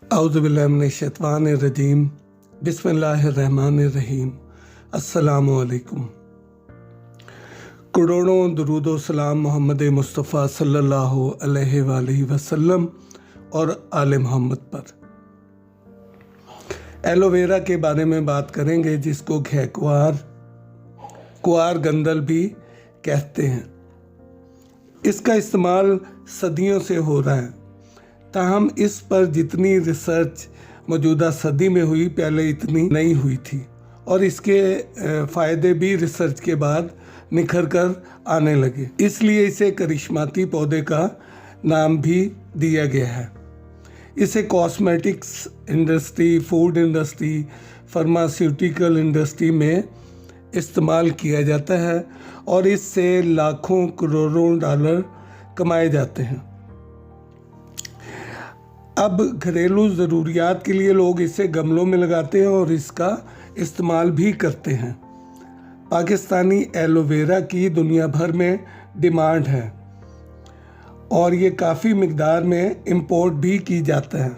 औज़ुबिल्लाहिमिनश्शैतानिर्रजीम बिस्मिल्लाहिर्रहमानिर्रहीम अस्सलामु अलैकुम। करोड़ों दरूदो सलाम मोहम्मद मुस्तफ़ा सल्लल्लाहु अलैहि वसल्लम और आले मोहम्मद पर। एलोवेरा के बारे में बात करेंगे, जिसको घेकुआर कुआर गंदल भी कहते हैं। इसका इस्तेमाल सदियों से हो रहा है, ताहम इस पर जितनी रिसर्च मौजूदा सदी में हुई, पहले इतनी नहीं हुई थी, और इसके फ़ायदे भी रिसर्च के बाद निखर कर आने लगे। इसलिए इसे करिश्माती पौधे का नाम भी दिया गया है। इसे cosmetics industry, food industry, pharmaceutical industry में इस्तेमाल किया जाता है और इससे लाखों करोड़ों डॉलर कमाए जाते हैं। अब घरेलू ज़रूरियात के लिए लोग इसे गमलों में लगाते हैं और इसका इस्तेमाल भी करते हैं। पाकिस्तानी एलोवेरा की दुनिया भर में डिमांड है और ये काफ़ी मिकदार में इंपोर्ट भी की जाता है।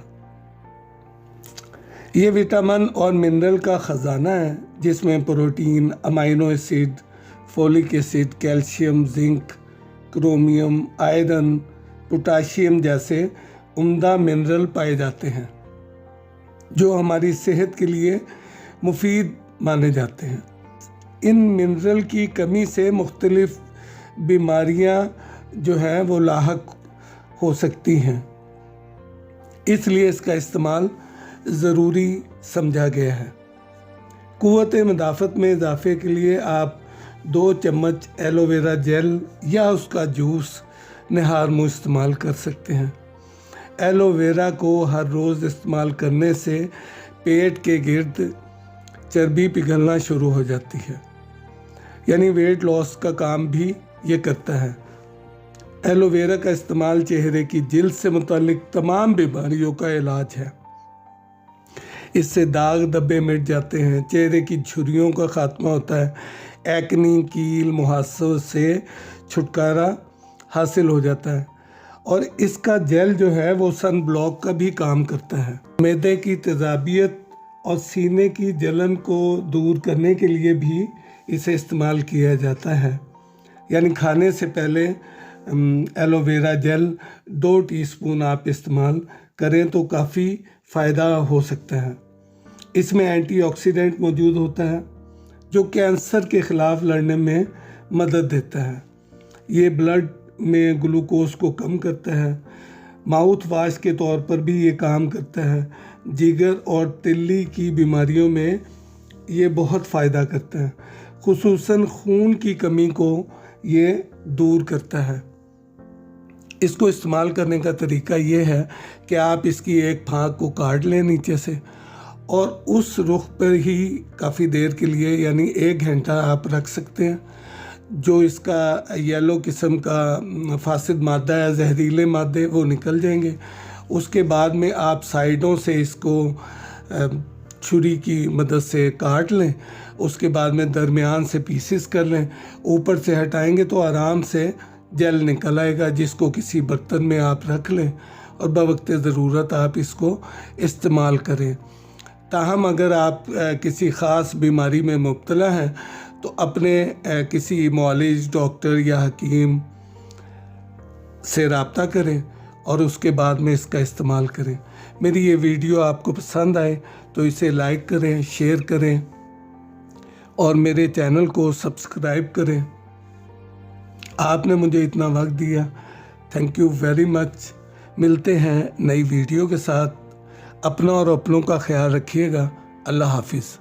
ये विटामिन और मिनरल का ख़जाना है, जिसमें protein, amino acid, folic acid, calcium, zinc, chromium, iron, potassium जैसे उम्दा मिनरल पाए जाते हैं, जो हमारी सेहत के लिए मुफीद माने जाते हैं। इन मिनरल की कमी से मुख्तलिफ बीमारियां जो हैं वो लाहक हो सकती हैं, इसलिए इसका इस्तेमाल ज़रूरी समझा गया है। क़ुव्वत मदाफ़त में इजाफे के लिए आप 2 चम्मच एलोवेरा जेल या उसका जूस नहार मुँह इस्तेमाल कर सकते हैं। एलोवेरा को हर रोज़ इस्तेमाल करने से पेट के गिर्द चर्बी पिघलना शुरू हो जाती है, यानी वेट लॉस का काम भी ये करता है। एलोवेरा का इस्तेमाल चेहरे की जिल्द से मुताल्लिक तमाम बीमारियों का इलाज है। इससे दाग धब्बे मिट जाते हैं, चेहरे की झुर्रियों का खात्मा होता है, एक्नी, कील, मुहासों से छुटकारा हासिल हो जाता है, और इसका जेल जो है वो सन ब्लॉक का भी काम करता है। मैदे की तेज़ाबियत और सीने की जलन को दूर करने के लिए भी इसे इस्तेमाल किया जाता है, यानी खाने से पहले एलोवेरा जेल 2 टीस्पून आप इस्तेमाल करें तो काफ़ी फ़ायदा हो सकता है। इसमें एंटीऑक्सीडेंट मौजूद होता है, जो कैंसर के ख़िलाफ़ लड़ने में मदद देता है। ये ब्लड में ग्लूकोज को कम करता है। माउथ वाश के तौर पर भी ये काम करता है। जिगर और तिल्ली की बीमारियों में ये बहुत फ़ायदा करता है, खुसूसन खून की कमी को ये दूर करता है। इसको इस्तेमाल करने का तरीका ये है कि आप इसकी एक फाँक को काट लें नीचे से, और उस रुख पर ही काफ़ी देर के लिए, यानी 1 घंटा आप रख सकते हैं। जो इसका येलो किस्म का फासिद मादा है, जहरीले मादे, वो निकल जाएंगे। उसके बाद में आप साइडों से इसको छुरी की मदद से काट लें, उसके बाद में दरमियान से पीसेस कर लें। ऊपर से हटाएंगे तो आराम से जेल निकल आएगा, जिसको किसी बर्तन में आप रख लें और बवक्त ज़रूरत आप इसको इस्तेमाल करें। ताहम अगर आप किसी ख़ास बीमारी में मुब्तला हैं तो अपने किसी मुआलिज, डॉक्टर या हकीम से रब्ता करें और उसके बाद में इसका इस्तेमाल करें। मेरी ये वीडियो आपको पसंद आए तो इसे लाइक करें, शेयर करें और मेरे चैनल को सब्सक्राइब करें। आपने मुझे इतना वक्त दिया, थैंक यू वेरी मच। मिलते हैं नई वीडियो के साथ। अपना और अपनों का ख्याल रखिएगा। अल्लाह हाफिज़।